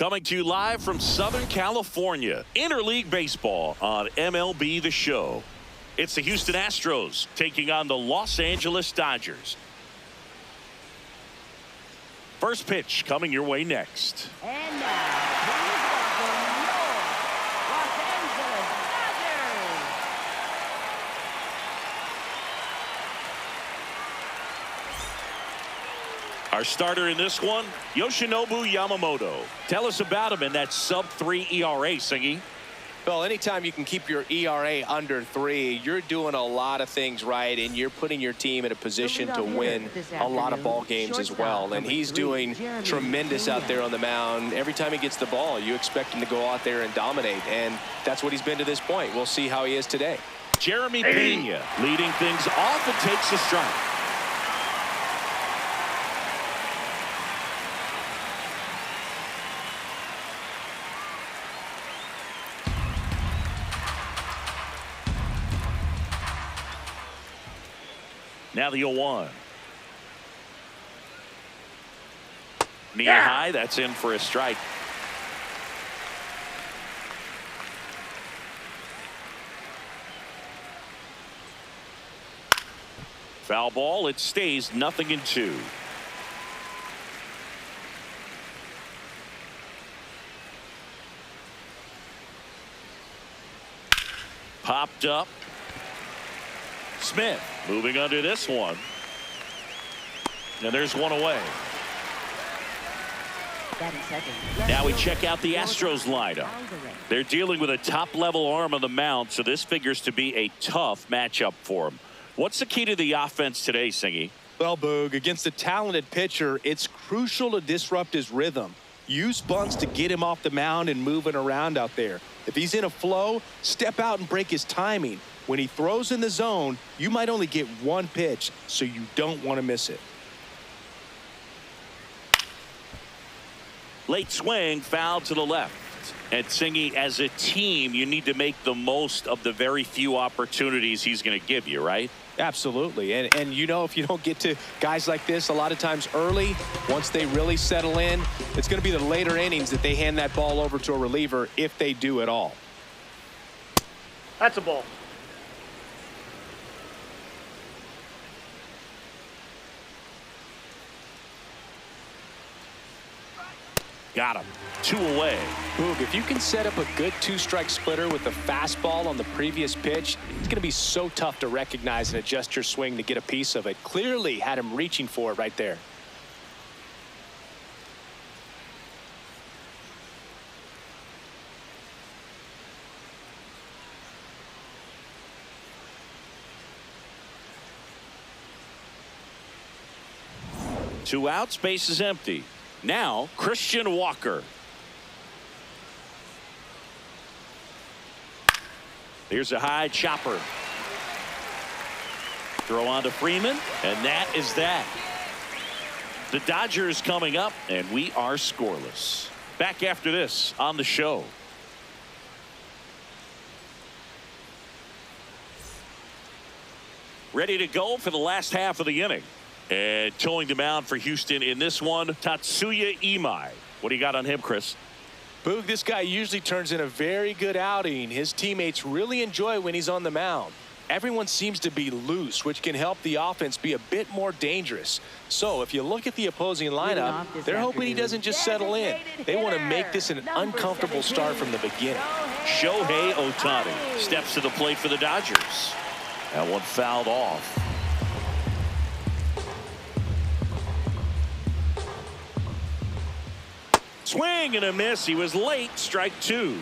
Coming to you live from Southern California, Interleague Baseball on MLB The Show. It's the Houston Astros taking on the Los Angeles Dodgers. First pitch coming your way next. And now, please welcome your Los Angeles Dodgers. Our starter in this one, Yoshinobu Yamamoto. Tell us about him in that sub-3 ERA, Singy. Well, anytime you can keep your ERA under 3, you're doing a lot of things right, and you're putting your team in a position to win a lot of ball games as well. And he's doing tremendous out there on the mound. Every time he gets the ball, you expect him to go out there and dominate, and that's what he's been to this point. We'll see how he is today. Jeremy Pena leading things off and takes a strike. Now the 0-1. Knee high, that's in for a strike. Foul ball, it stays 0-2. Popped up. Smith moving under this one. And there's one away. Now we check out the Astros lineup. They're dealing with a top-level arm on the mound, so this figures to be a tough matchup for them. What's the key to the offense today, Singy? Well, Boog, against a talented pitcher, it's crucial to disrupt his rhythm. Use bunts to get him off the mound and moving around out there. If he's in a flow, step out and break his timing. When he throws in the zone, you might only get one pitch, so you don't want to miss it. Late swing, foul to the left. And Singy, as a team, you need to make the most of the very few opportunities he's going to give you, right? Absolutely. And you know, if you don't get to guys like this a lot of times early, once they really settle in, it's going to be the later innings that they hand that ball over to a reliever, if they do at all. That's a ball. Got him. 2 away. Boog, if you can set up a good 2-strike splitter with the fastball on the previous pitch, it's going to be so tough to recognize and adjust your swing to get a piece of it. Clearly had him reaching for it right there. Two outs, base is empty. Now, Christian Walker. Here's a high chopper. Throw on to Freeman, and that is that. The Dodgers coming up, and we are scoreless. Back after this on the show. Ready to go for the last half of the inning. And towing the mound for Houston in this one, Tatsuya Imai. What do you got on him, Chris? Boog, this guy usually turns in a very good outing. His teammates really enjoy when he's on the mound. Everyone seems to be loose, which can help the offense be a bit more dangerous. So if you look at the opposing lineup, they're hoping he doesn't just settle in. They want to make this an uncomfortable start from the beginning. Shohei Ohtani steps to the plate for the Dodgers. That one fouled off. Swing and a miss. He was late. Strike 2.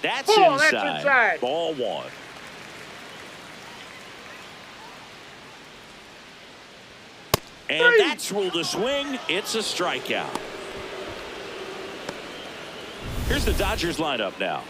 That's inside. Ball 1. And that's ruled a swing. It's a strikeout. Here's the Dodgers lineup now.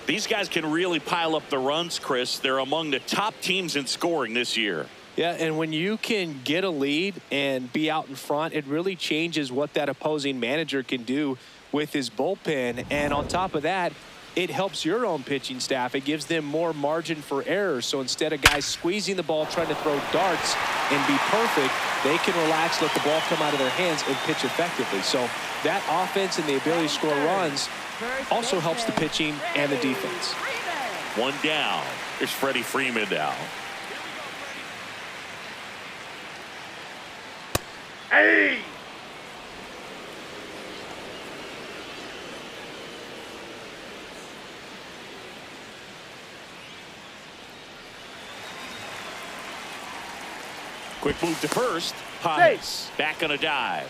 These guys can really pile up the runs, Chris. They're among the top teams in scoring this year. Yeah, and when you can get a lead and be out in front, it really changes what that opposing manager can do with his bullpen. And on top of that, it helps your own pitching staff. It gives them more margin for error. So instead of guys squeezing the ball, trying to throw darts and be perfect, they can relax, let the ball come out of their hands, and pitch effectively. So that offense and the ability to score runs also helps the pitching and the defense. One down. Here's Freddie Freeman now. Hey! Quick move to first. Pines back on a dive.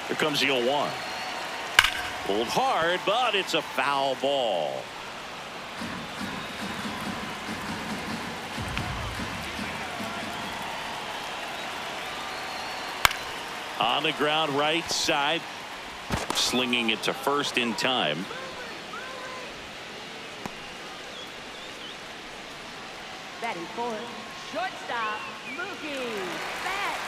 Here comes the 0-1. Pulled hard, but it's a foul ball. On the ground right side. Slinging it to first in time. Batting fourth, shortstop, Mookie Betts.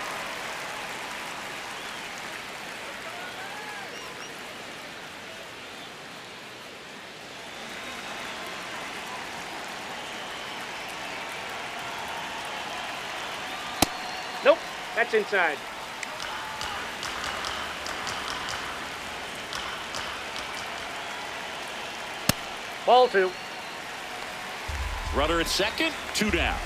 Nope, that's inside. Ball two. Runner at second, 2 down.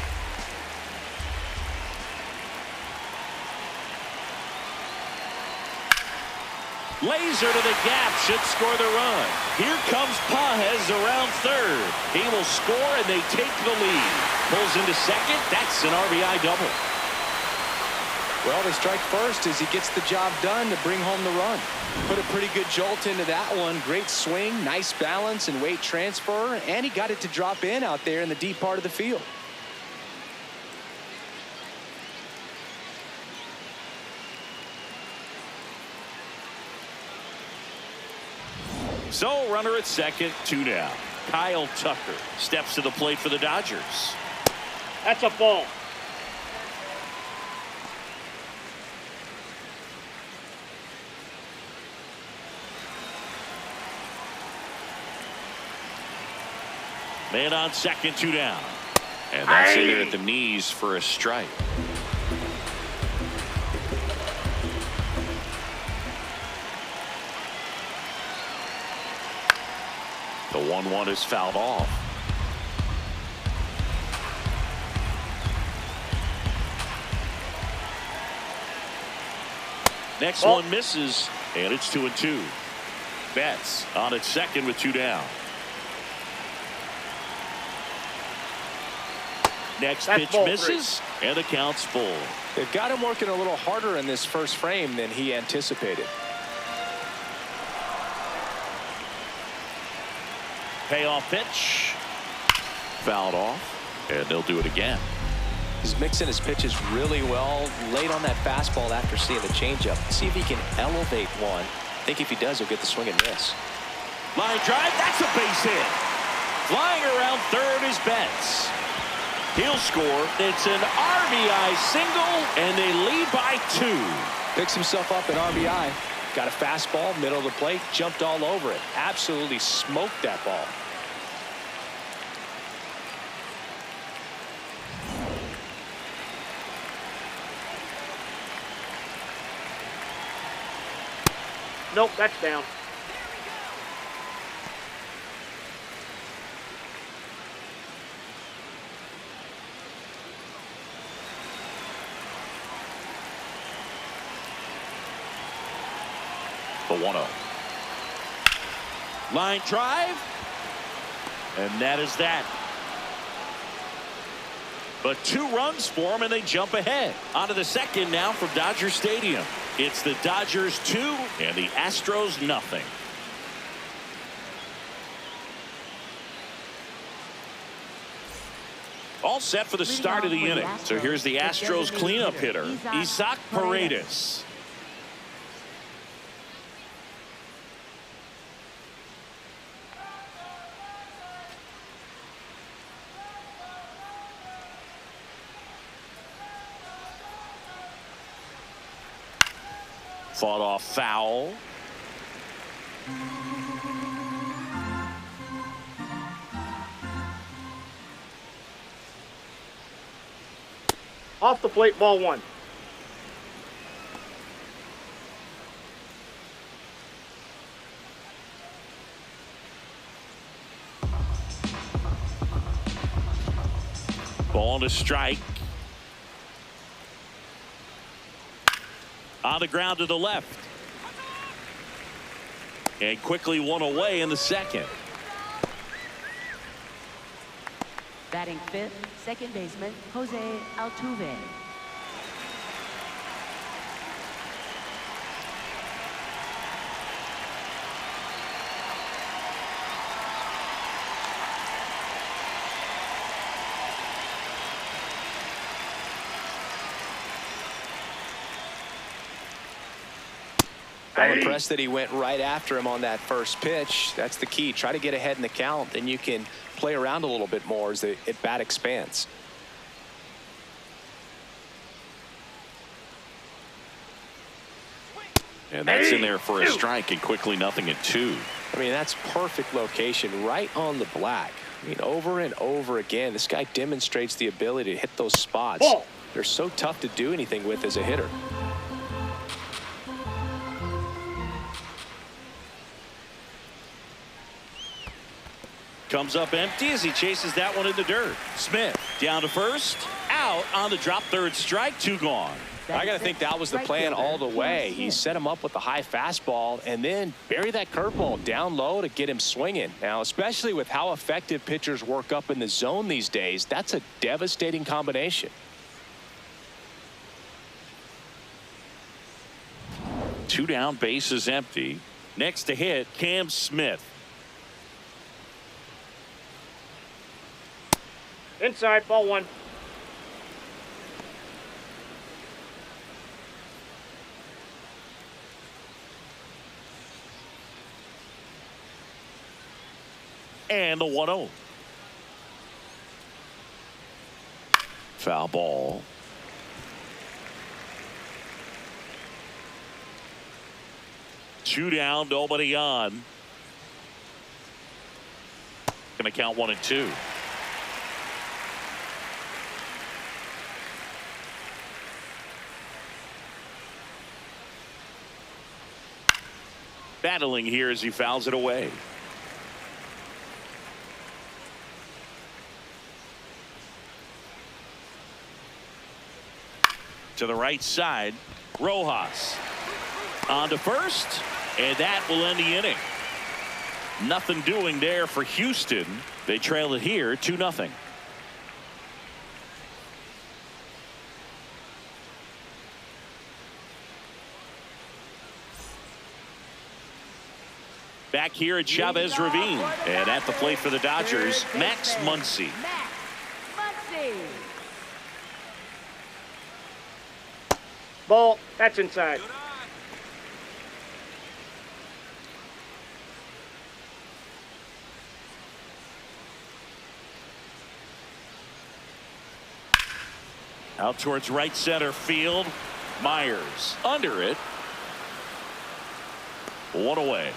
Laser to the gap, should score the run. Here comes Pages around third. He will score and they take the lead. Pulls into second, that's an RBI double. Well, the strike first as he gets the job done to bring home the run. Put a pretty good jolt into that one. Great swing, nice balance and weight transfer, and he got it to drop in out there in the deep part of the field. So runner at second, 2 down. Kyle Tucker steps to the plate for the Dodgers. That's a ball. Man on second, 2 down. And that's in there at the knees for a strike. The 1-1 is fouled off. Next one misses, and it's 2-2. Betts on at second with 2 down. Next pitch misses, and the count's full. They've got him working a little harder in this first frame than he anticipated. Payoff pitch. Fouled off, and they'll do it again. He's mixing his pitches really well. Late on that fastball after seeing the changeup. See if he can elevate one. I think if he does, he'll get the swing and miss. Line drive, that's a base hit. Flying around third is Betts. He'll score. It's an RBI single, and they lead by 2. Picks himself up an RBI. Got a fastball, middle of the plate, jumped all over it. Absolutely smoked that ball. Nope, that's down. The 1-0. Line drive. And that is that. But 2 runs for them, and they jump ahead. Onto the second now from Dodger Stadium. It's the Dodgers 2 and the Astros nothing. All set for the start of the inning. So here's the Astros cleanup hitter, Isaac Paredes. Fought off foul. Off the plate, ball 1. Ball to strike. On the ground to the left. And quickly one away in the second. Batting fifth, second baseman, Jose Altuve. I'm impressed that he went right after him on that first pitch. That's the key. Try to get ahead in the count, then you can play around a little bit more as the at bat expands. And that's in there for a strike, and quickly 0-2. I mean, that's perfect location, right on the black. I mean, over and over again, this guy demonstrates the ability to hit those spots. Ball. They're so tough to do anything with as a hitter. Comes up empty as he chases that one in the dirt. Smith down to first, out on the drop, third strike, 2 gone. I got to think that was the plan all the way. He set him up with the high fastball and then bury that curveball down low to get him swinging. Now, especially with how effective pitchers work up in the zone these days, that's a devastating combination. 2 down, base is empty. Next to hit, Cam Smith. Inside, ball 1. And the 1-0. Foul ball. Two down, nobody on. Gonna count 1-2. Battling here as he fouls it away. To the right side, Rojas on to first, and that will end the inning. Nothing doing there for Houston. They trail it here 2-0. Back here at Chavez Ravine, and at the plate for the Dodgers, Max Muncy. Ball, that's inside. Out towards right center field. Myers under it. 1 away.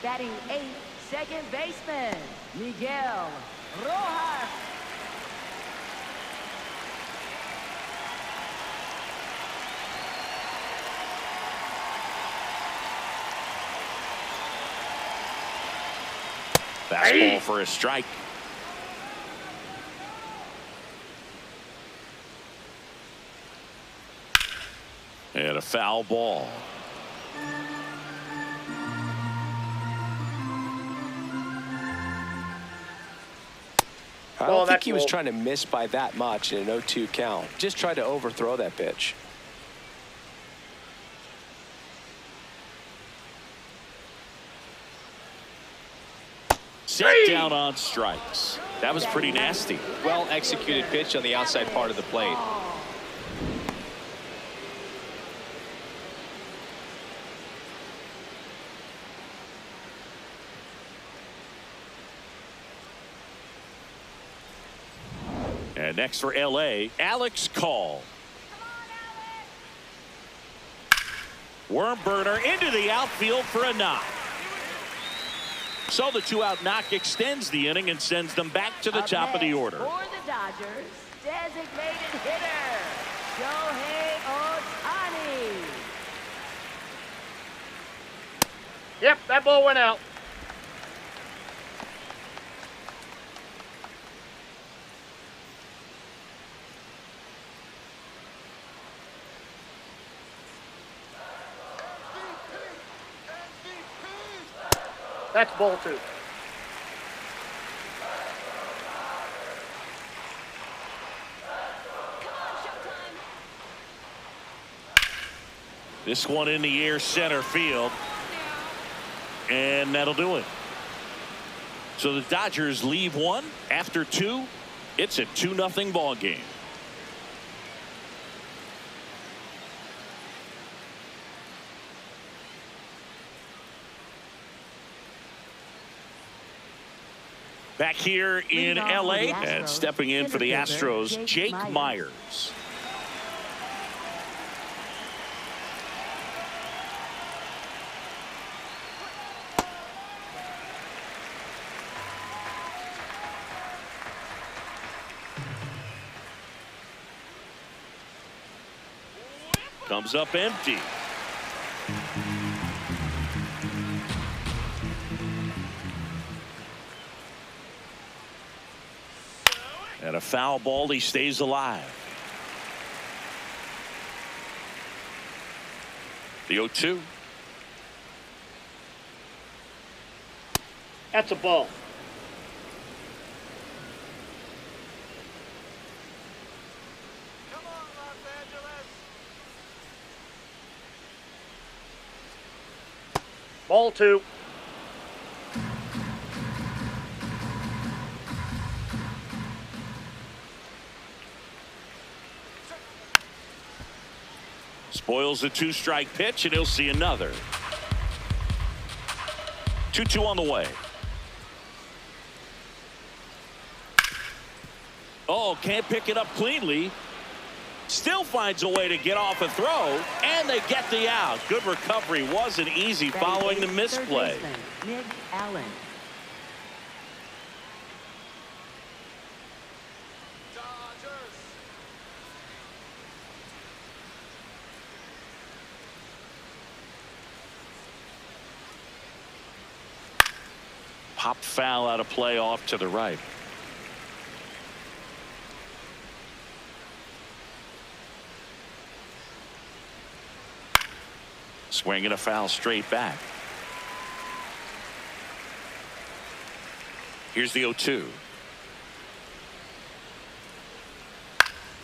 Batting eighth, second baseman, Miguel Rojas. Fastball for a strike. And a foul ball. I don't think he was trying to miss by that much in an 0-2 count. Just tried to overthrow that pitch. Set down on strikes. That was pretty nasty. Well executed pitch on the outside part of the plate. And next for LA, Alex Call. Worm burner into the outfield for a knock. So the 2-out knock extends the inning and sends them back to the top of the order. For the Dodgers, designated hitter, Shohei Ohtani. Yep, that ball went out. That's ball 2. This one in the air center field. And that'll do it. So the Dodgers leave one after 2. It's a 2-0 ball game. Back here in LA and stepping in for the Astros, Jake Myers. Comes up empty. And a foul ball, he stays alive. The 0-2. That's a ball. Ball 2. Spoils a 2-strike pitch, and he'll see another. 2-2 on the way. Oh, can't pick it up cleanly. Still finds a way to get off a throw, and they get the out. Good recovery. Wasn't easy following the misplay. Nick Allen. Pop foul out of play off to the right. Swinging a foul straight back. Here's the 0-2.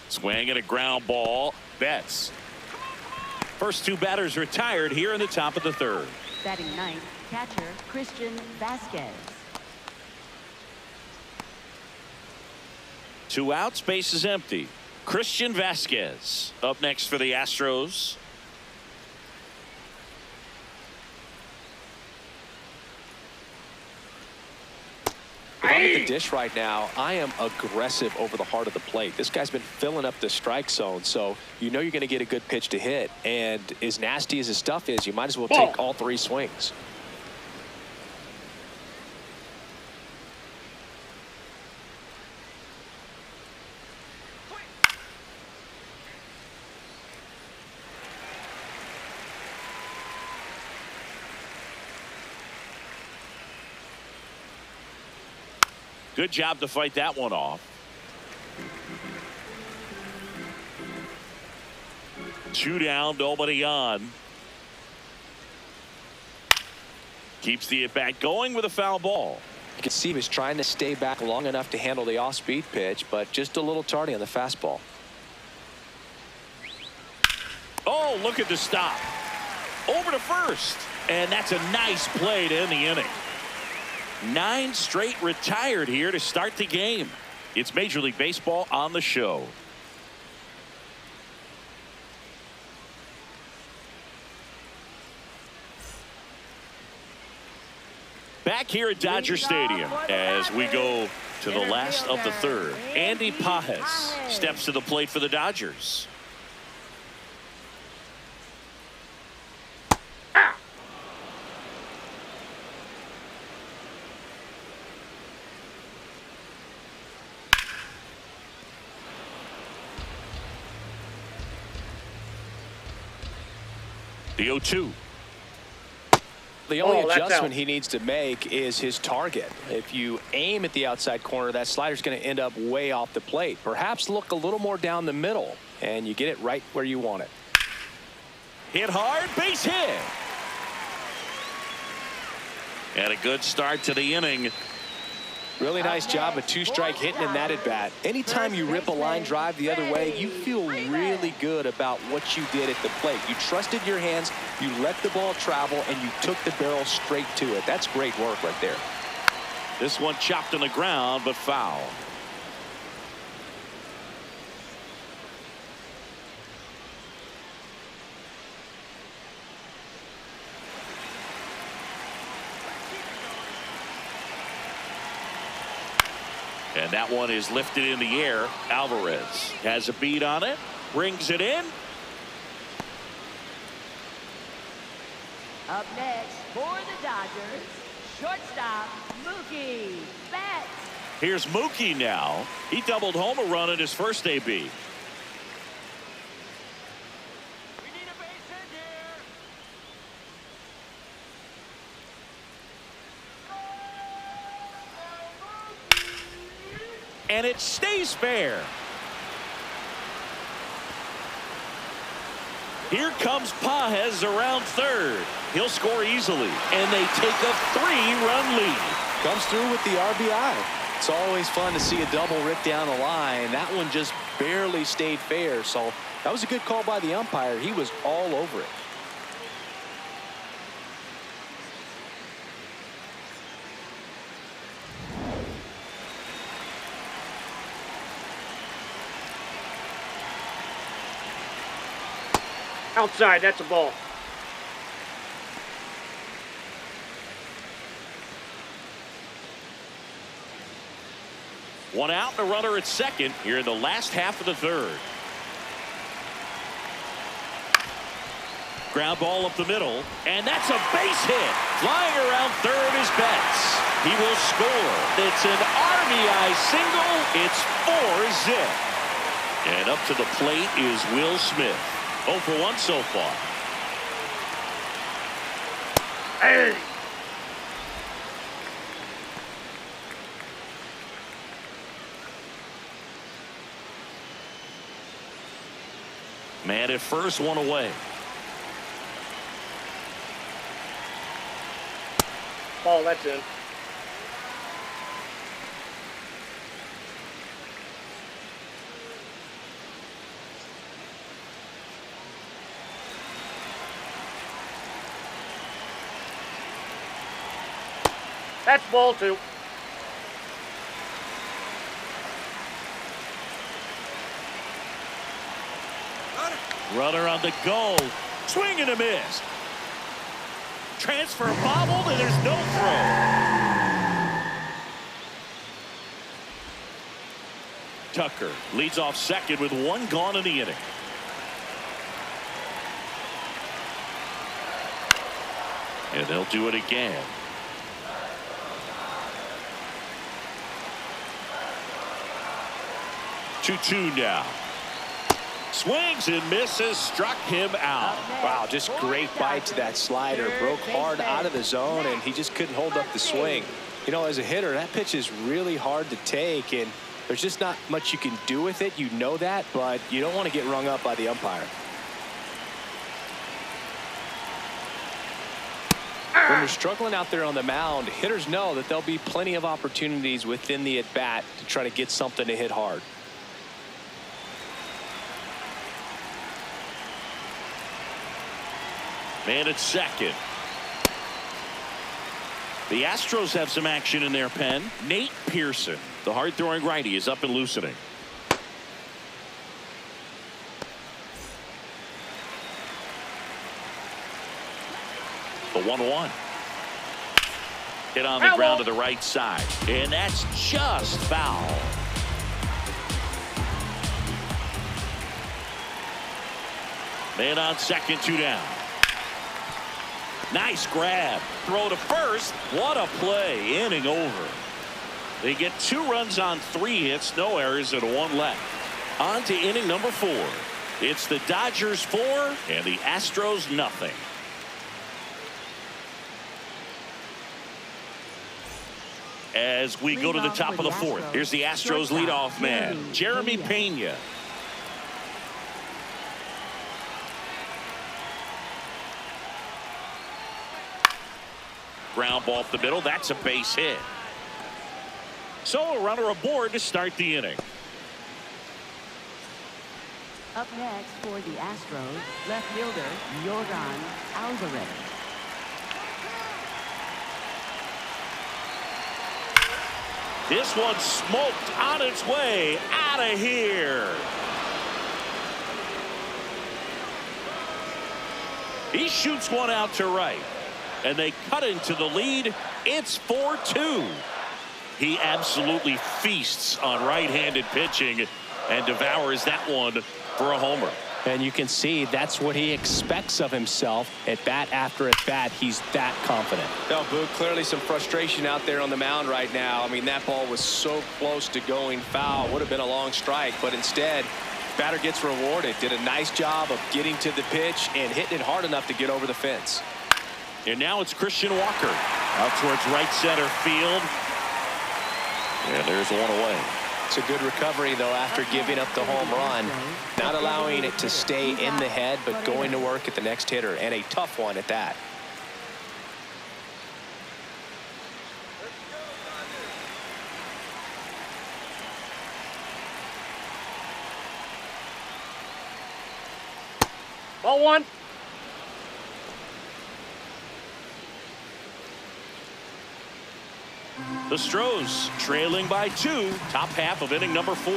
Swinging a ground ball. Betts. First 2 batters retired here in the top of the 3rd. Batting ninth, catcher Christian Vasquez. 2 outs, base is empty. Christian Vasquez up next for the Astros. If I'm at the dish right now, I am aggressive over the heart of the plate. This guy's been filling up the strike zone, so you know you're going to get a good pitch to hit. And as nasty as his stuff is, you might as well take all 3 swings. Good job to fight that one off. 2 down, nobody on. Keeps the at-bat going with a foul ball. You can see he was trying to stay back long enough to handle the off-speed pitch, but just a little tardy on the fastball. Oh, look at the stop. Over to first. And that's a nice play to end the inning. 9 straight retired here to start the game. It's Major League Baseball on the show. Back here at Dodger Stadium as we go to the last of the 3rd. Andy Pages steps to the plate for the Dodgers. The 0-2. The only that's adjustment out. he needs to make is his target. If you aim at the outside corner, that slider's going to end up way off the plate. Perhaps look a little more down the middle, and you get it right where you want it. Hit hard, base hit. And a good start to the inning. Really nice job of two-strike hitting in that at-bat. Anytime you rip a line drive the other way, you feel really good about what you did at the plate. You trusted your hands, you let the ball travel, and you took the barrel straight to it. That's great work right there. This one chopped on the ground, but foul. And that one is lifted in the air. Alvarez has a beat on it, brings it in. Up next for the Dodgers, shortstop Mookie Betts. Here's Mookie now. He doubled home a run in his first AB. And it stays fair. Here comes Pages around third. He'll score easily, and they take a 3-run lead. Comes through with the RBI. It's always fun to see a double rip down the line. That one just barely stayed fair, so that was a good call by the umpire. He was all over it. Outside, that's a ball. One out and a runner at second here in the last half of the third. Ground ball up the middle, and that's a base hit. Flying around third is Betts. He will score. It's an RBI single. It's 4-zip. And up to the plate is Will Smith. 0 for 1 so far. Hey! Man at first, one away. Ball, that's in. That's ball 2. Runner on the go. Swing and a miss. Transfer bobbled, and there's no throw. Tucker leads off second with 1 gone in the inning. And they'll do it again. Two now. Swings and misses, struck him out. Wow, just great bite to that slider. Broke hard out of the zone, and he just couldn't hold up the swing. You know, as a hitter, that pitch is really hard to take, and there's just not much you can do with it. You know that, but you don't want to get rung up by the umpire. When you're struggling out there on the mound, hitters know that there'll be plenty of opportunities within the at-bat to try to get something to hit hard. Man at second. The Astros have some action in their pen. Nate Pearson, the hard-throwing righty, is up and loosening. The 1-1. Hit on the ground to the right side. And that's just foul. Man on second, 2 down. Nice grab. Throw to first. What a play. Inning over. They get 2 runs on 3 hits, no errors, and 1 left. On to inning number 4. It's the Dodgers 4 and the Astros nothing. as we go to the top of the fourth. Here's the Astros leadoff man, Jeremy Pena. Ground ball up the middle. That's a base hit. So a runner aboard to start the inning. Up next for the Astros, left fielder Yordan Alvarez. This one smoked on its way out of here. He shoots one out to right, and they cut into the lead. It's 4-2. He absolutely feasts on right-handed pitching and devours that one for a homer. And you can see that's what he expects of himself at bat after at bat. He's that confident. No, Boog, clearly some frustration out there on the mound right now. I mean, that ball was so close to going foul. Would have been a long strike, but instead, batter gets rewarded. Did a nice job of getting to the pitch and hitting it hard enough to get over the fence. And now it's Christian Walker out towards right center field. And there's one away. It's a good recovery, though, after giving up the home run. Not allowing it to stay in the head, but going to work at the next hitter, and a tough one at that. Ball one. The Astros trailing by 2, top half of inning number 4.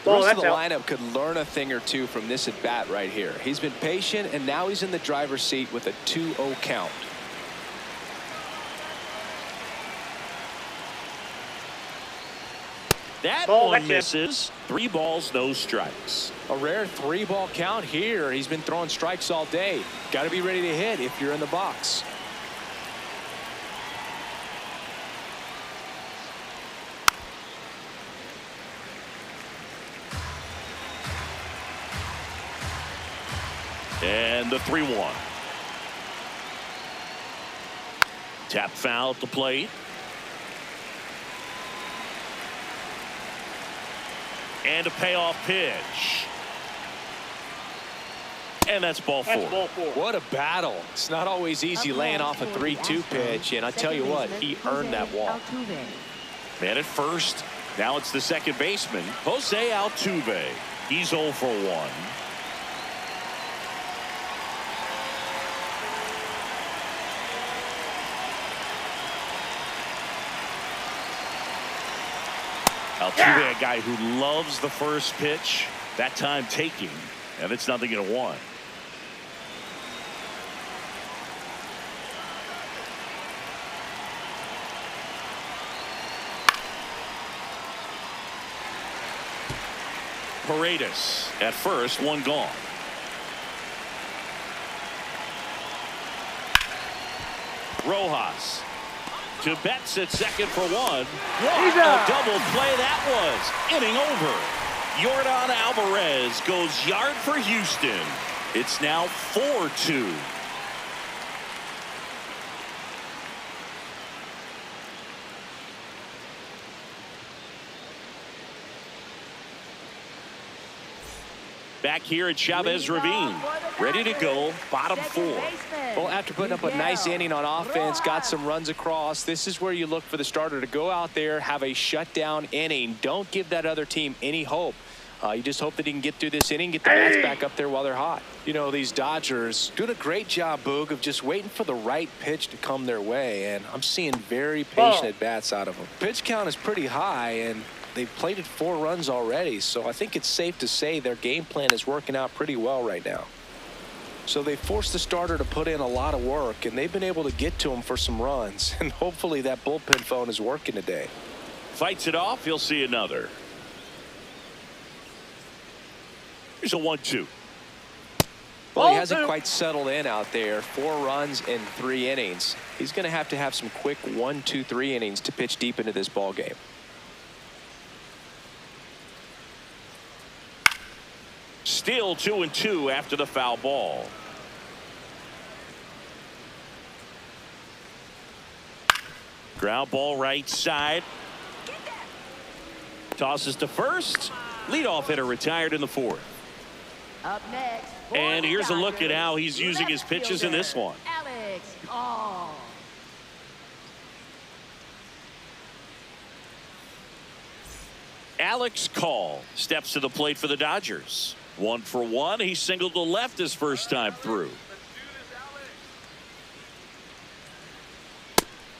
The rest of the lineup could learn a thing or two from this at bat right here. He's been patient, and now he's in the driver's seat with a 2-0 count. That one misses. 3 balls, no strikes. A rare 3-ball count here. He's been throwing strikes all day. Got to be ready to hit if you're in the box. And the 3-1. Tap foul at the plate. And a payoff pitch. And that's ball 4. What a battle. It's not always easy laying off a 3-2 pitch, and I tell you what, he earned that walk. Man at first. Now it's the second baseman, Jose Altuve. He's 0 for 1. Altuve, a guy who loves the first pitch, that time taking, and it's 0-1. Paredes at first, 1 gone. Rojas to Betts at second for 1. What a double play that was. Inning over. Yordan Alvarez goes yard for Houston. It's now 4-2. Back here at Chavez Ravine, ready to go, bottom 4. Well, after putting up a nice inning on offense, got some runs across, this is where you look for the starter to go out there, have a shutdown inning. Don't give that other team any hope. You just hope that he can get through this inning, get the bats back up there while they're hot. You know, these Dodgers doing a great job, Boog, of just waiting for the right pitch to come their way, and I'm seeing very patient at bats out of them. Pitch count is pretty high, and they've plated 4 runs already, so I think it's safe to say their game plan is working out pretty well right now. So they forced the starter to put in a lot of work, and they've been able to get to him for some runs, and hopefully that bullpen phone is working today. Fights it off, you'll see another. Here's a 1-2. Well, he hasn't quite settled in out there. 4 runs in 3 innings. He's going to have some quick 1, 2, 3 innings to pitch deep into this ball game. Still 2-2 after the foul ball. Ground ball right side. Tosses to first. Leadoff hitter retired in the fourth. Up next. for And the here's a look at Dodgers, how he's using his left pitches in this fielder, one. Alex Call. Alex Call steps to the plate for the Dodgers. 1 for 1. He singled to left his first time through.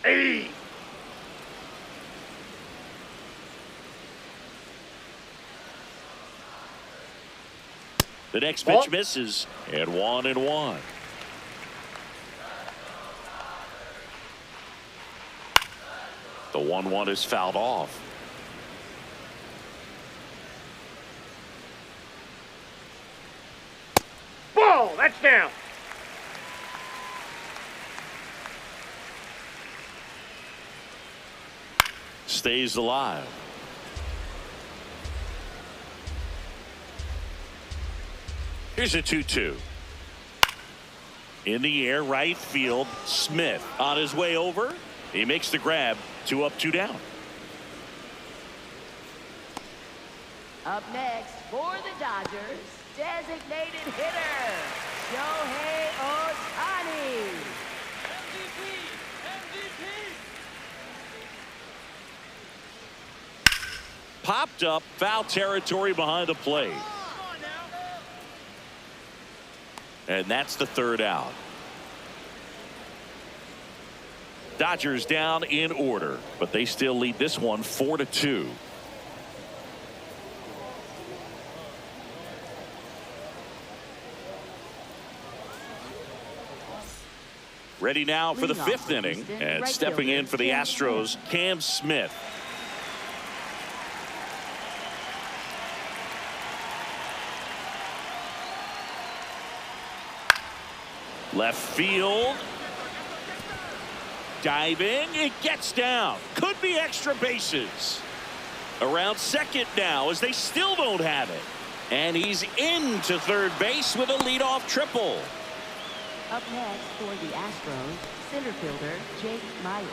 Hey! The next pitch misses, and 1-1. The 1-1 is fouled off. Ball! That's down. Stays alive. Here's a 2-2. In the air, right field. Smith on his way over. He makes the grab. 2 up, 2 down. Up next for the Dodgers, designated hitter, Shohei Ohtani. Popped up, foul territory behind the plate. And that's the 3rd out. Dodgers down in order, but they still lead this one 4-2. Ready now for the 5th inning, and stepping in for the Astros, Cam Smith. Left field. Diving. It gets down. Could be extra bases. Around second now as they still don't have it. And he's into third base with a leadoff triple. Up next for the Astros, center fielder Jake Myers.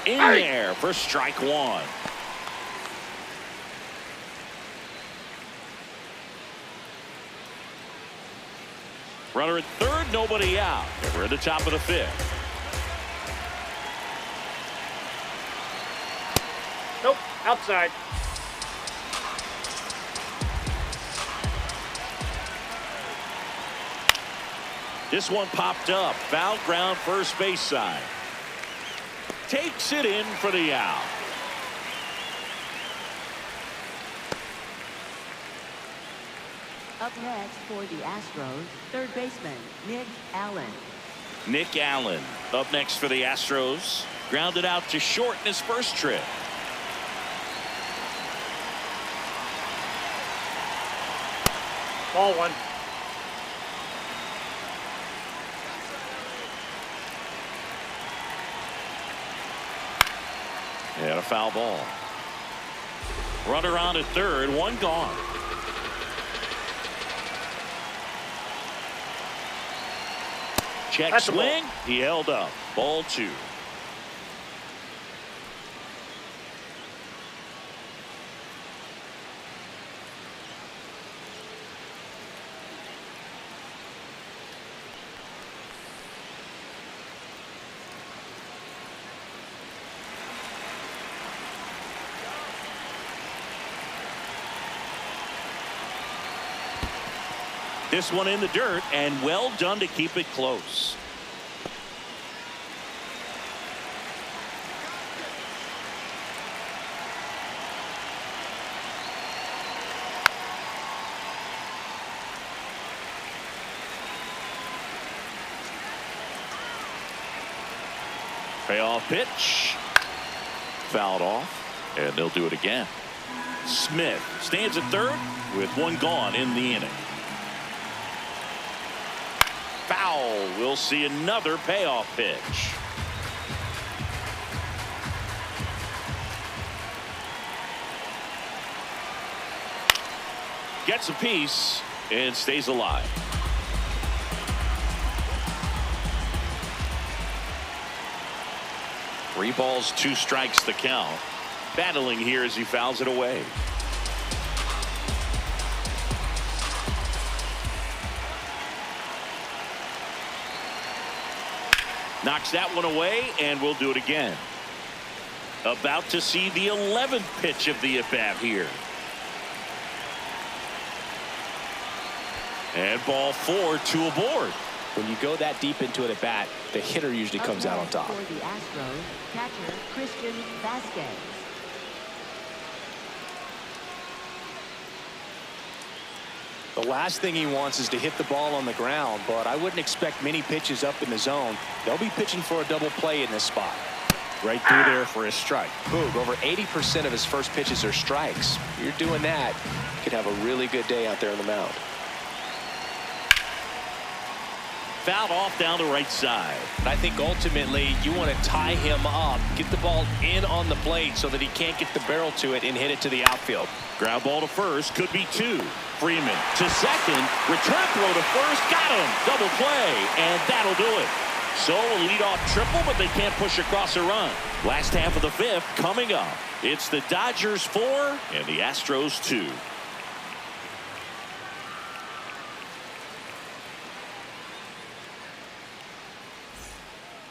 In there for strike 1. Runner at third, nobody out. We're at the top of the 5th. Nope, outside. This one popped up. Foul ground first base side. Takes it in for the out. Up next for the Astros, third baseman Nick Allen. Nick Allen up next for the Astros. Grounded out to short in his first trip. Ball 1. And a foul ball. Runner on at third, 1 gone. Check That's a ball. swing. He held up. Ball 2. This one in the dirt, and well done to keep it close. Payoff pitch. Fouled off, and they'll do it again. Smith stands at third with one gone in the inning. Foul. We'll see another payoff pitch. Gets a piece and stays alive. Three balls, two strikes the count. Battling here as he fouls it away. Knocks that one away, and we'll do it again. About to see the 11th pitch of the at-bat here. And ball 4, 2 aboard. When you go that deep into an at-bat, the hitter usually comes out on top. For the Astros, catcher Christian Vasquez. The last thing he wants is to hit the ball on the ground, but I wouldn't expect many pitches up in the zone. They'll be pitching for a double play in this spot. Right through there for a strike. Boog, over 80% of his first pitches are strikes. You're doing that, you could have a really good day out there on the mound. Fouled off down the right side. And I think ultimately you want to tie him up, get the ball in on the plate so that he can't get the barrel to it and hit it to the outfield. Ground ball to first, could be 2. Freeman to second, return throw to first, got him, double play, and that'll do it. So a leadoff triple, but they can't push across a run. Last half of the 5th coming up. It's the Dodgers 4 and the Astros 2.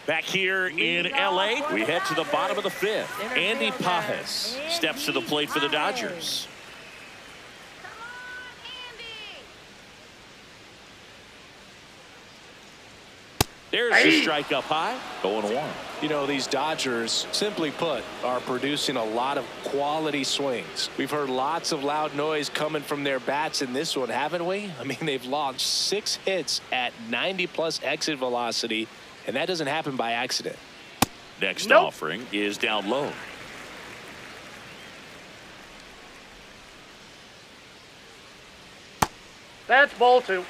Back here in L.A., we head to the bottom of the 5th. Andy Pajes steps to the plate for the Dodgers. There's the strike up high, 0-1. You know, these Dodgers, simply put, are producing a lot of quality swings. We've heard lots of loud noise coming from their bats in this one, haven't we? I mean, they've launched 6 hits at 90-plus exit velocity, and that doesn't happen by accident. Next offering is down low. That's ball 2.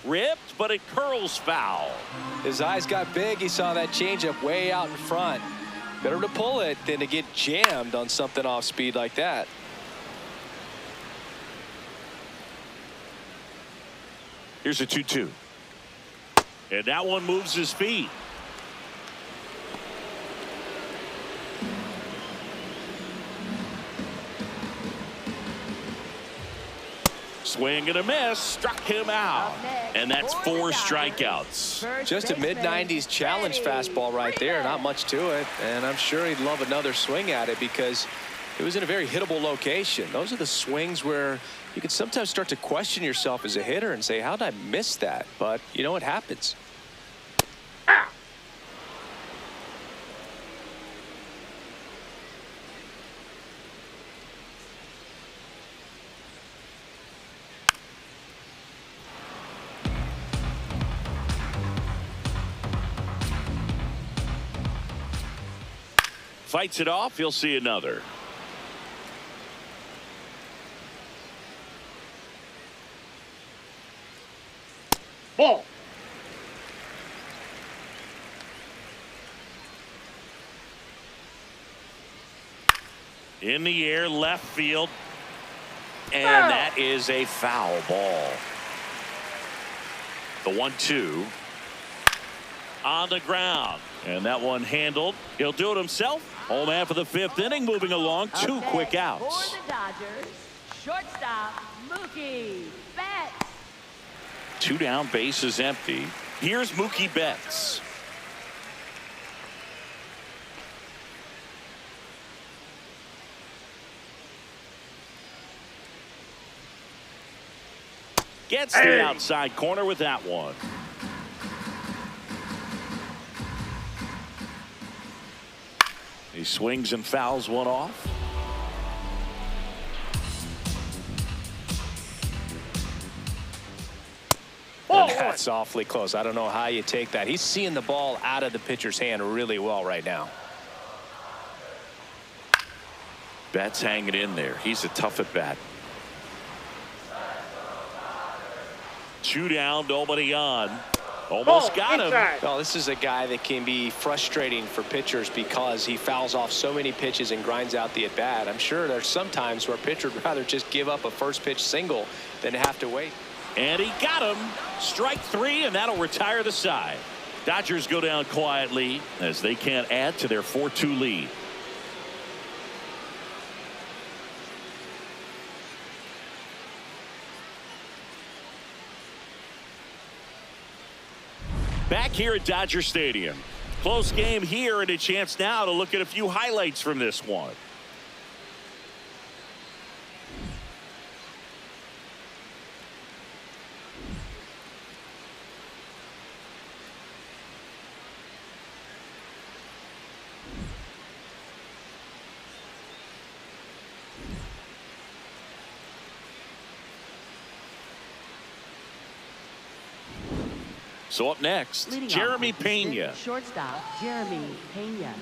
Ripped, but it curls foul. His eyes got big. He saw that changeup way out in front. Better to pull it than to get jammed on something off speed like that. Here's a 2-2. And that one moves his feet. Swing and a miss, struck him out. And that's 4 strikeouts. Just a mid-90s challenge fastball right there. Not much to it. And I'm sure he'd love another swing at it because it was in a very hittable location. Those are the swings where you can sometimes start to question yourself as a hitter and say, how did I miss that? But, you know, it happens. Fights it off, he'll see another. Ball. In the air, left field. And that is a foul ball. The 1-2. On the ground. And that one handled. He'll do it himself. Home half of the 5th inning, moving along. 2 quick outs. For the Dodgers, shortstop Mookie Betts. 2 down, bases empty. Here's Mookie Betts. Gets the outside corner with that one. He swings and fouls one off. And That's awfully close. I don't know how you take that. He's seeing the ball out of the pitcher's hand really well right now. Bat's hanging in there. He's a tough at bat. 2 down, nobody on. Almost got him. Well, this is a guy that can be frustrating for pitchers because he fouls off so many pitches and grinds out the at bat. I'm sure there's some times where a pitcher would rather just give up a first pitch single than have to wait. And he got him. Strike 3, and that'll retire the side. Dodgers go down quietly as they can't add to their 4-2 lead. Back here at Dodger Stadium. Close game here, and a chance now to look at a few highlights from this one. So up next, Leading Jeremy off, Pena. Shortstop, Jeremy Pena.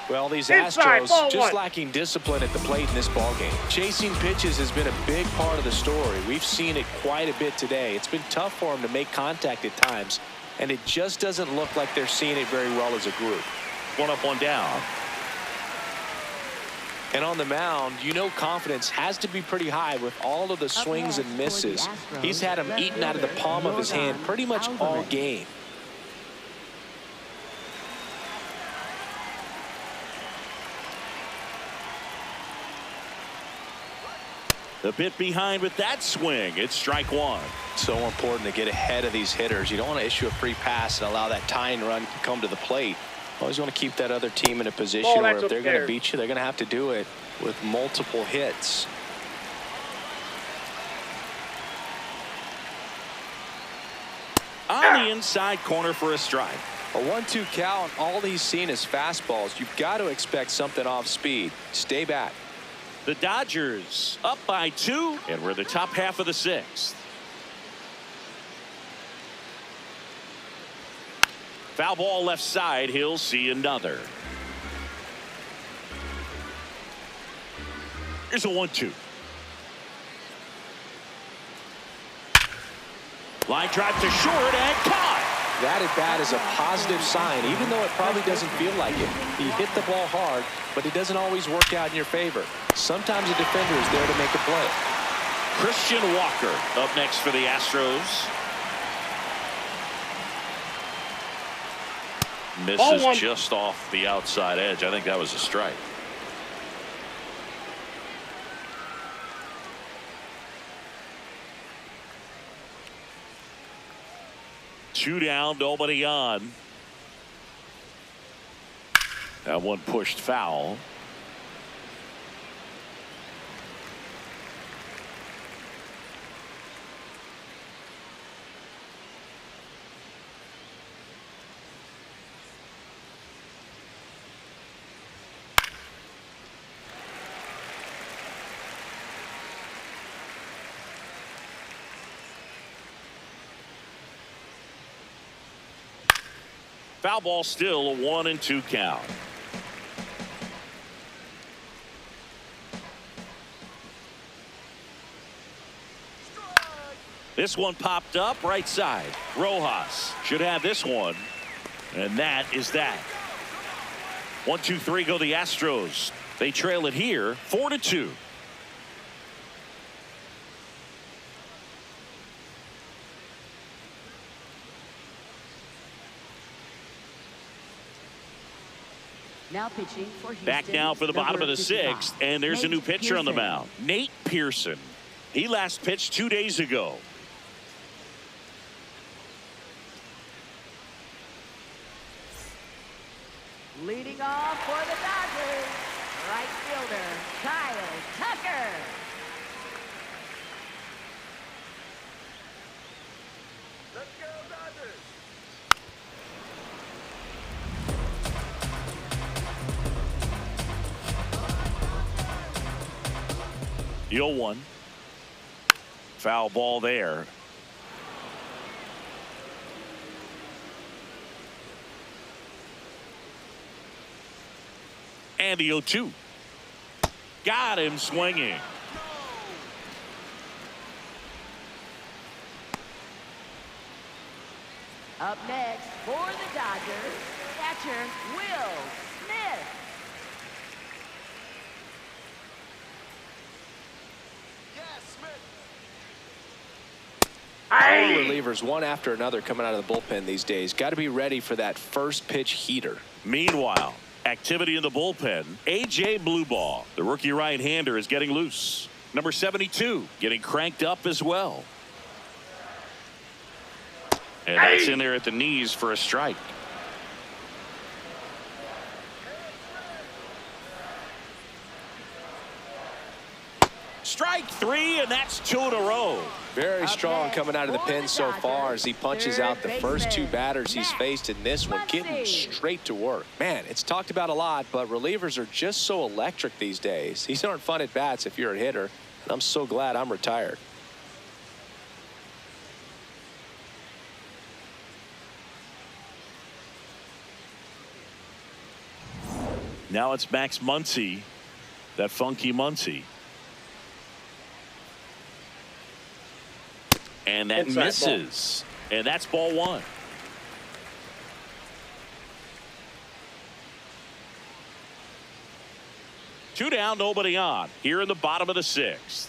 Well, these Astros just lacking discipline at the plate in this ballgame. Chasing pitches has been a big part of the story. We've seen it quite a bit today. It's been tough for them to make contact at times, and it just doesn't look like they're seeing it very well as a group. 1 up, 1 down. And on the mound, you know confidence has to be pretty high with all of the swings and misses. He's had them eaten out of the palm of his hand pretty much all game. The bit behind with that swing. It's strike 1. So important to get ahead of these hitters. You don't want to issue a free pass and allow that tying run to come to the plate. Always want to keep that other team in a position where if they're going to beat you, they're going to have to do it with multiple hits. On the inside corner for a strike. A 1-2 count. All he's seen is fastballs. You've got to expect something off speed. Stay back. The Dodgers up by 2, and we're the top half of the 6th. Foul ball left side. He'll see another. Here's a 1-2. Line drive to short and caught. That at bat is a positive sign, even though it probably doesn't feel like it. He hit the ball hard, but it doesn't always work out in your favor. Sometimes a defender is there to make a play. Christian Walker up next for the Astros. Misses just off the outside edge. I think that was a strike. Two down, nobody on. That one pushed foul. Foul ball, still a 1-2 count. This one popped up right side. Rojas should have this one. And that is that. 1-2-3 go the Astros. They trail it here 4-2. Now pitching for Houston. Back now for the bottom of the 6th, and there's a new pitcher on the mound. Nate Pearson. He last pitched 2 days ago. Leading off for the Dodgers, right fielder Kyle Tucker. The 0-1. Foul ball there. And the 0-2. Got him swinging. Up next for the Dodgers, catcher Will Smith. All relievers one after another coming out of the bullpen these days. Got to be ready for that first pitch heater. Meanwhile, activity in the bullpen. A.J. Blueball, the rookie right-hander, is getting loose. Number 72 getting cranked up as well. And that's in there at the knees for a strike. Strike 3, and that's 2 in a row. Very strong coming out of the pen so far as he punches out the first 2 batters he's faced in this one, getting straight to work. Man, it's talked about a lot, but relievers are just so electric these days. These aren't fun at bats if you're a hitter, and I'm so glad I'm retired. Now it's Max Muncy, that funky Muncy. And that misses. And that's ball 1. Two down, nobody on. Here in the bottom of the 6th.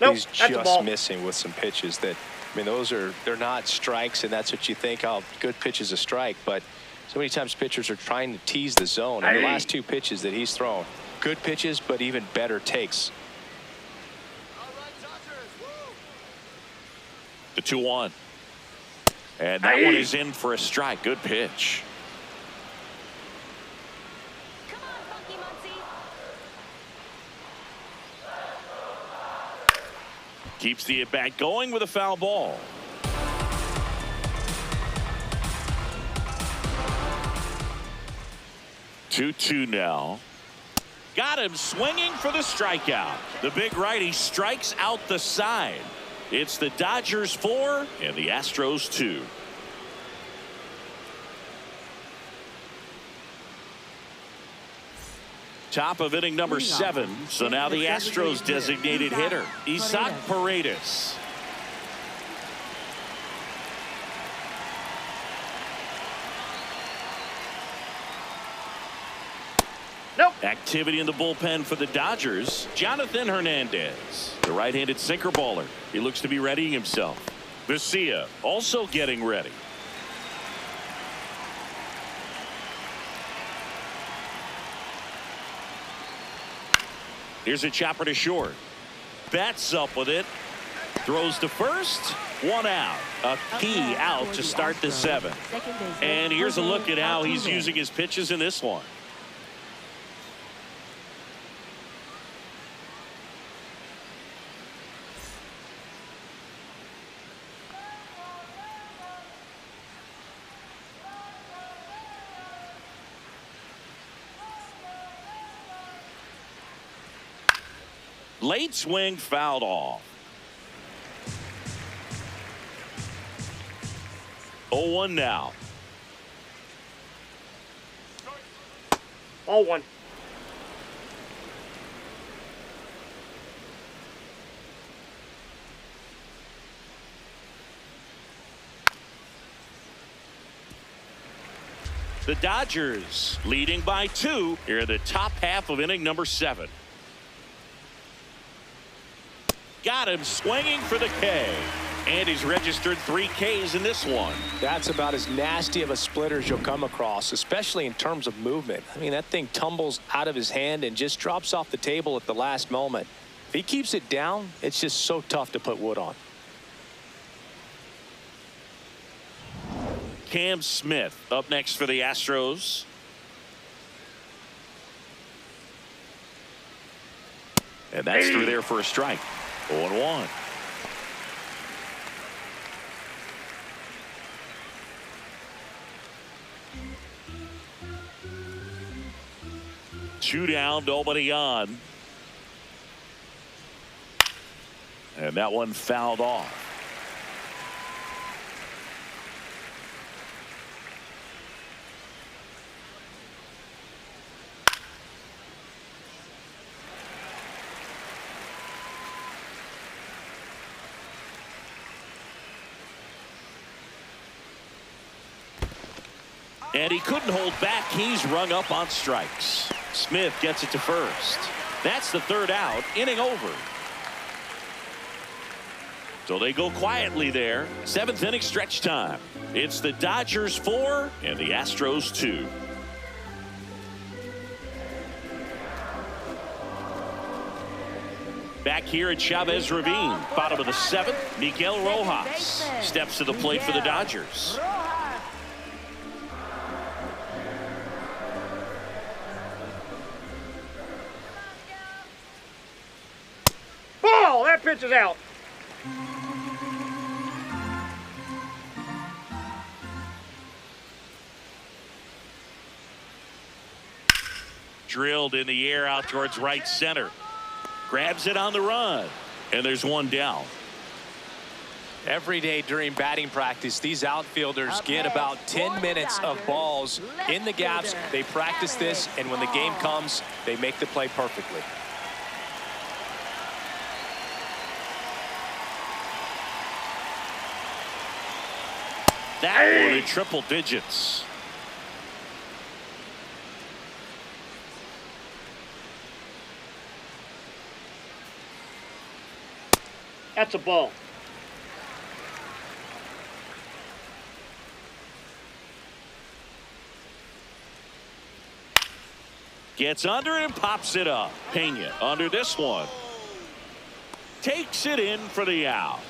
Nope, He's that's a ball. just missing with some pitches that, I mean, they're not strikes, and that's what you think, oh, good pitch is a strike. But so many times pitchers are trying to tease the zone. And the last 2 pitches that he's thrown, good pitches, but even better takes. The 2-1. And that one is in for a strike. Good pitch. Come on, Funky Muncy. Keeps the at-bat going with a foul ball. Two now. Got him swinging for the strikeout. The big righty strikes out the side. It's the Dodgers 4 and the Astros 2. Top of inning number 7. So now the Astros designated hitter, Isaac Paredes. Nope. Activity in the bullpen for the Dodgers. Jonathan Hernandez, the right-handed sinker baller. He looks to be readying himself. Vesia also getting ready. Here's a chopper to short. Bats up with it. Throws to first. 1 out. A key out to start the 7th. And here's a look at how he's using his pitches in this one. Late swing fouled off. 0-1 now. Ball 1. The Dodgers leading by 2 here in the top half of inning number 7. Got him swinging for the K. And he's registered 3 Ks in this one. That's about as nasty of a splitter as you'll come across, especially in terms of movement. I mean, that thing tumbles out of his hand and just drops off the table at the last moment. If he keeps it down, it's just so tough to put wood on. Cam Smith up next for the Astros. And that's through there for a strike. 0-1. 2 down, nobody on. And that one fouled off. And he couldn't hold back. He's rung up on strikes. Smith gets it to first. That's the 3rd out. Inning over. So they go quietly there. 7th inning stretch time. It's the Dodgers 4 and the Astros 2. Back here at Chavez Ravine, bottom of the 7th, Miguel Rojas steps to the plate for the Dodgers. Ball! That pitch is out. Drilled in the air out towards right center. Grabs it on the run. And there's one down. Every day during batting practice, these outfielders get about 10 minutes of balls in the gaps. They practice this, and when the game comes, they make the play perfectly. That one in triple digits. That's a ball. Gets under it and pops it up. Pena under this one. Takes it in for the out.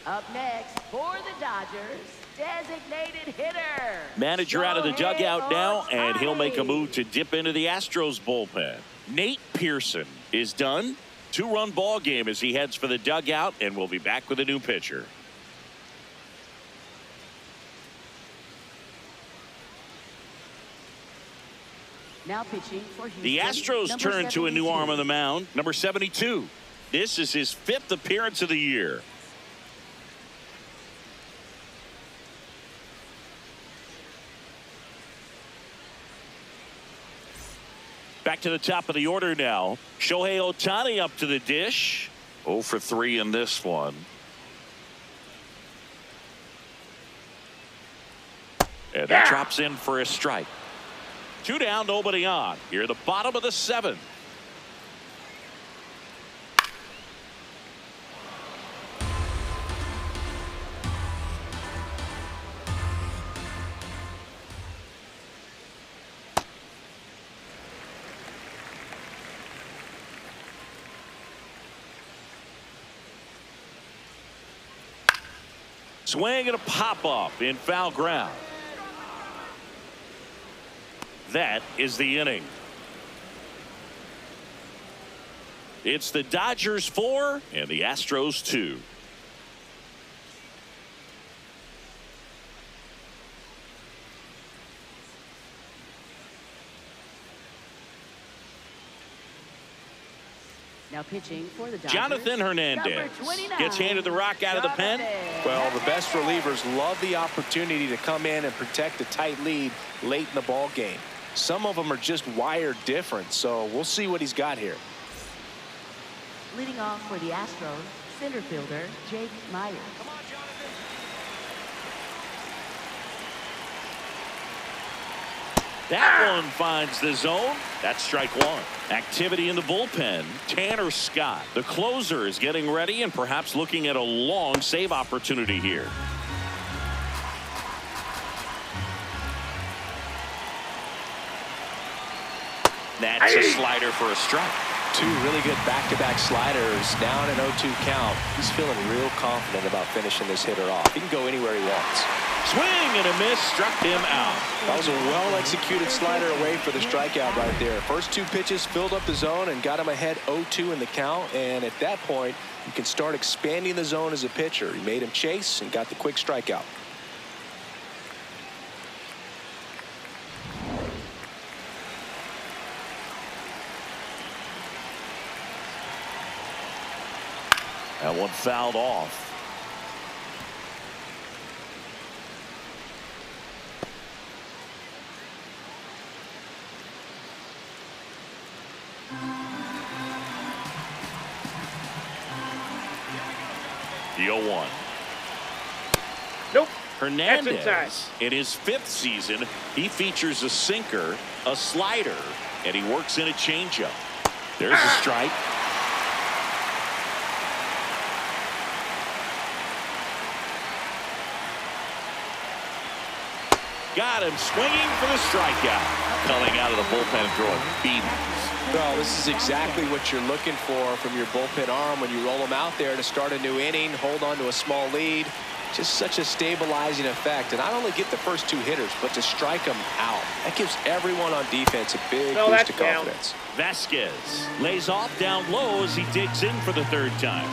Up next for the Dodgers, designated hitter. Manager out of the dugout now, and he'll make a move to dip into the Astros bullpen. Nate Pearson is done. 2-run ball game as he heads for the dugout, and we'll be back with a new pitcher. Now pitching for Houston, The Astros number turn to a new 72. arm on the mound, number 72. This is his 5th appearance of the year. Back to the top of the order now. Shohei Ohtani up to the dish. 0 for 3 in this one. And that drops in for a strike. 2 down, nobody on. Here at the bottom of the 7th. Swing and a pop-up in foul ground. That is the inning. It's the Dodgers 4 and the Astros 2. Now pitching for the Dodgers, Jonathan Hernandez number 29, gets handed the rock out of the pen. Well, the best relievers love the opportunity to come in and protect a tight lead late in the ball game. Some of them are just wired different, so we'll see what he's got here. Leading off for the Astros, center fielder Jake Meyer. That one finds the zone. That's strike 1. Activity in the bullpen. Tanner Scott, the closer, is getting ready and perhaps looking at a long save opportunity here. That's a slider for a strike. 2 really good back-to-back sliders, down an 0-2 count. He's feeling real confident about finishing this hitter off. He can go anywhere he wants. Swing and a miss, struck him out. That was a well-executed slider away for the strikeout right there. First 2 pitches filled up the zone and got him ahead 0-2 in the count. And at that point, you can start expanding the zone as a pitcher. He made him chase and got the quick strikeout. That one fouled off. The 0-1. Nope. Hernandez, in his 5th season, he features a sinker, a slider, and he works in a changeup. There's a strike. Got him swinging for the strikeout. Coming out of the bullpen throwing beatings. Well, this is exactly what you're looking for from your bullpen arm when you roll them out there to start a new inning, hold on to a small lead. Just such a stabilizing effect. And not only get the first 2 hitters, but to strike them out. That gives everyone on defense a big boost of confidence. Vasquez lays off down low as he digs in for the 3rd time.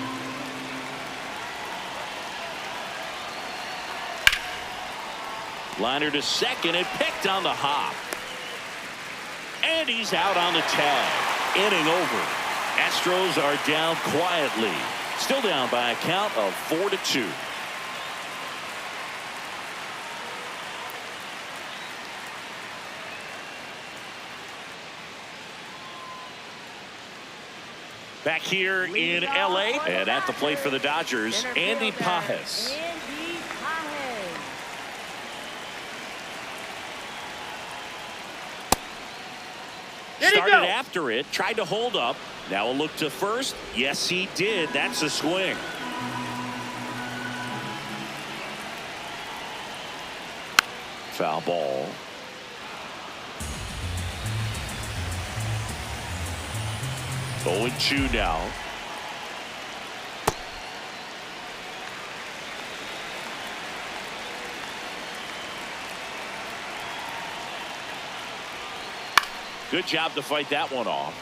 Liner to second and picked on the hop. And he's out on the tag. Inning over. Astros are down quietly. Still down by a count of 4-2. Back here in LA and at the plate for the Dodgers, Andy Pajes. Started after it, tried to hold up. Now a look to first. Yes, he did. That's a swing. Foul ball. Oh, 0-2 now. Good job to fight that one off.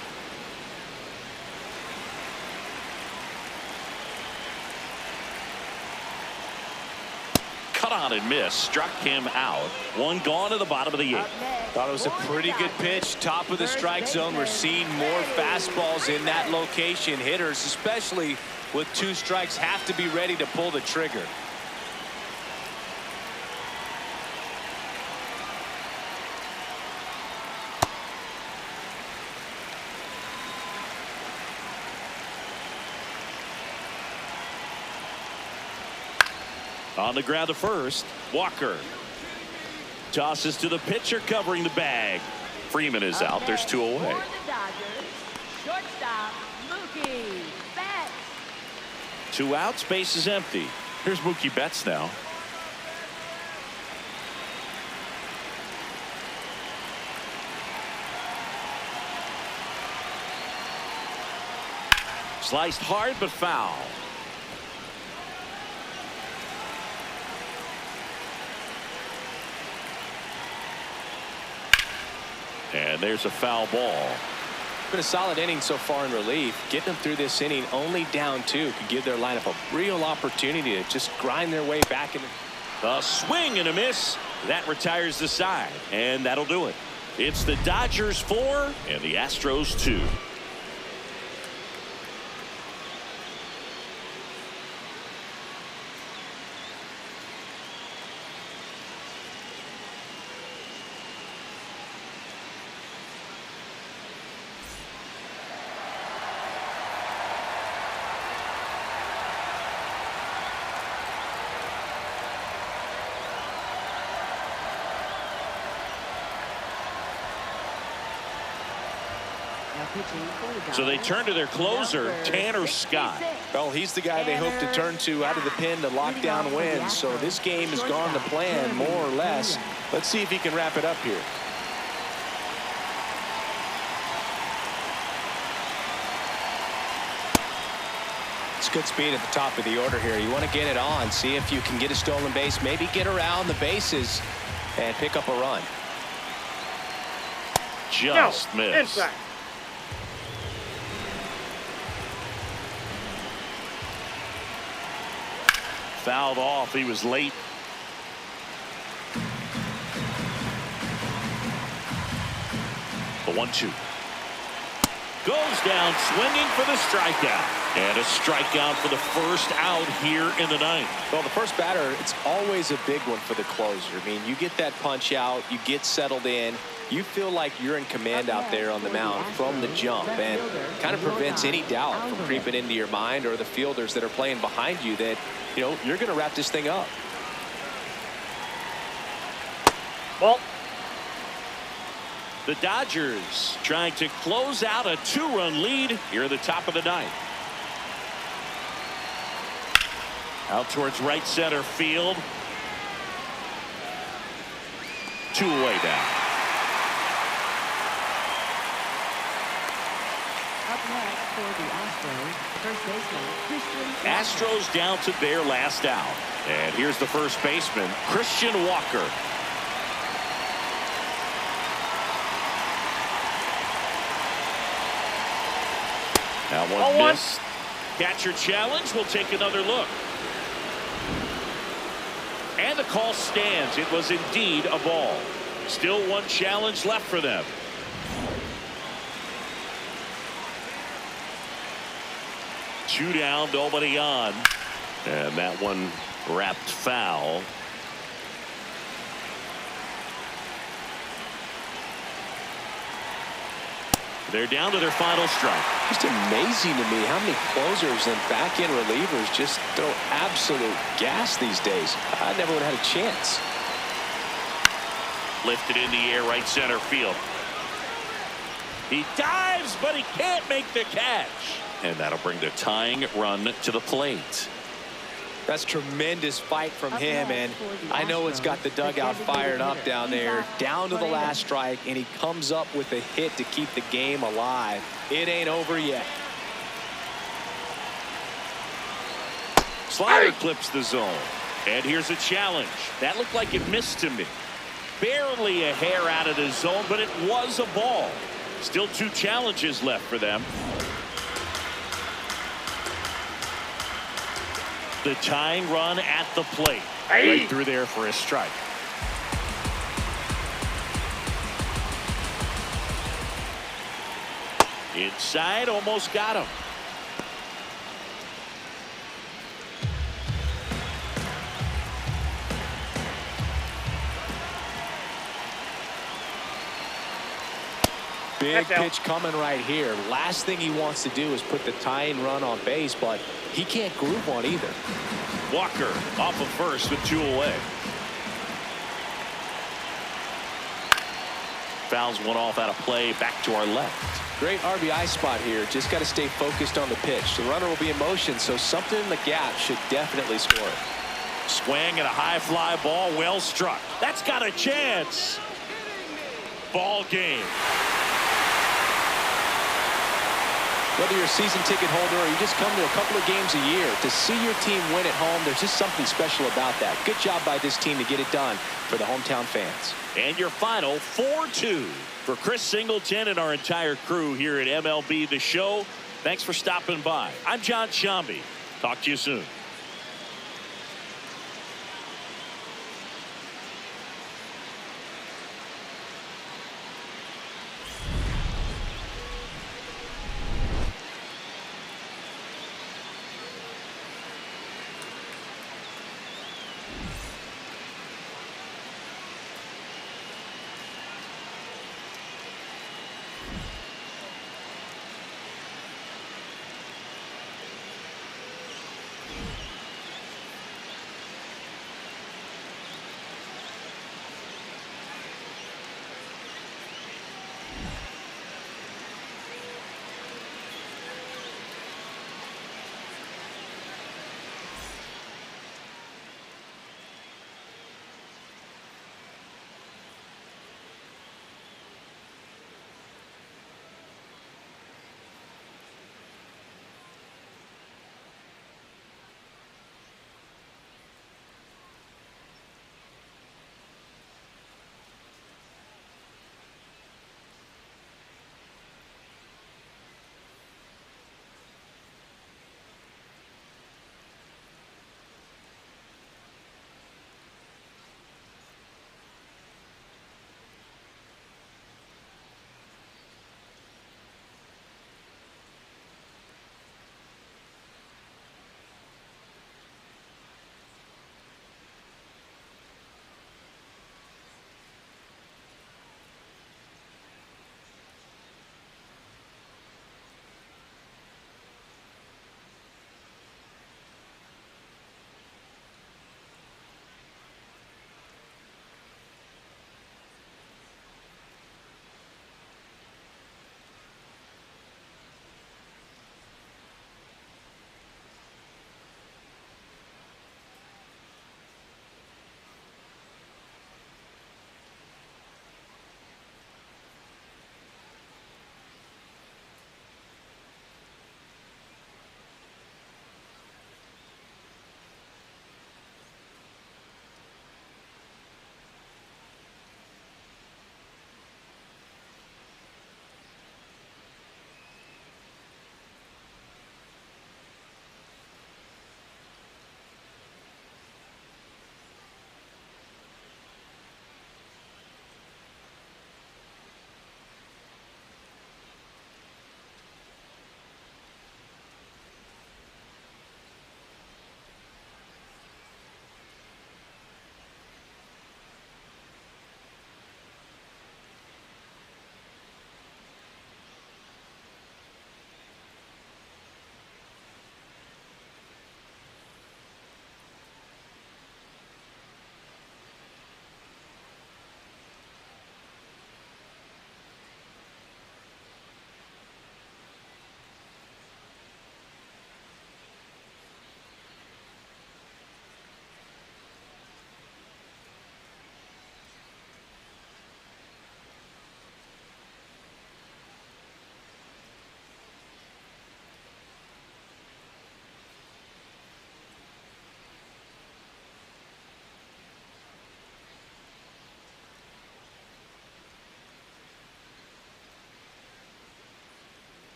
Cut on and miss. Struck him out. One gone to the bottom of the 8th. Thought it was a pretty good pitch. Top of the strike zone. We're seeing more fastballs in that location. Hitters, especially with 2 strikes, have to be ready to pull the trigger. On the ground to first. Walker tosses to the pitcher covering the bag. Freeman is out. There's 2 away. Shortstop, Mookie Betts. 2 outs. Base is empty. Here's Mookie Betts now. Sliced hard but foul. And there's a foul ball. Been a solid inning so far in relief. Getting them through this inning only down 2 could give their lineup a real opportunity to just grind their way back in. A swing and a miss. That retires the side. And that'll do it. It's the Dodgers 4 and the Astros 2. So they turn to their closer, Tanner Scott. Well, he's the guy they hope to turn to out of the pen to lock down wins. So this game has gone to plan, more or less. Let's see if he can wrap it up here. It's good speed at the top of the order here. You want to get it on, see if you can get a stolen base, maybe get around the bases and pick up a run. Just missed. Inside. Fouled off. He was late. The 1-2. Goes down swinging for the strikeout. And a strikeout for the first out here in the ninth. Well, the first batter, it's always a big one for the closer. I mean, you get that punch out, you get settled in, you feel like you're in command out there on the mound from the jump, and kind of prevents any doubt from creeping into your mind or the fielders that are playing behind you that, you know, you're going to wrap this thing up. Well, the Dodgers trying to close out a 2-run lead here at the top of the ninth. Out towards right center field. 2 away now. Up next for the Astros, first baseman Christian. Astros down to their last out. And here's the first baseman, Christian Walker. That one missed. Catcher challenge. We'll take another look. And the call stands. It was indeed a ball. Still one challenge left for them. Two down, nobody on. And that one wrapped foul. They're down to their final strike. Just amazing to me how many closers and back-end relievers just throw absolute gas these days. I never would have had a chance. Lifted in the air, right center field. He dives, but he can't make the catch. And that'll bring the tying run to the plate. That's tremendous fight from him, and I know it's got the dugout fired up down there, down to the last strike, and he comes up with a hit to keep the game alive. It ain't over yet. Slider clips the zone, and here's a challenge. That looked like it missed to me. Barely a hair out of the zone, but it was a ball. Still 2 challenges left for them. The tying run at the plate. Right through there for a strike. Inside, almost got him. Big pitch coming right here. Last thing he wants to do is put the tying run on base, but he can't groove one either. Walker off of first with 2 away. Fouls one off out of play, back to our left. Great RBI spot here. Just got to stay focused on the pitch. The runner will be in motion, so something in the gap should definitely score it. Swing and a high fly ball, well struck. That's got a chance. Ball game. Whether you're a season ticket holder or you just come to a couple of games a year, to see your team win at home, there's just something special about that. Good job by this team to get it done for the hometown fans. And your final 4-2 for Chris Singleton and our entire crew here at MLB The Show. Thanks for stopping by. I'm John Shambi. Talk to you soon.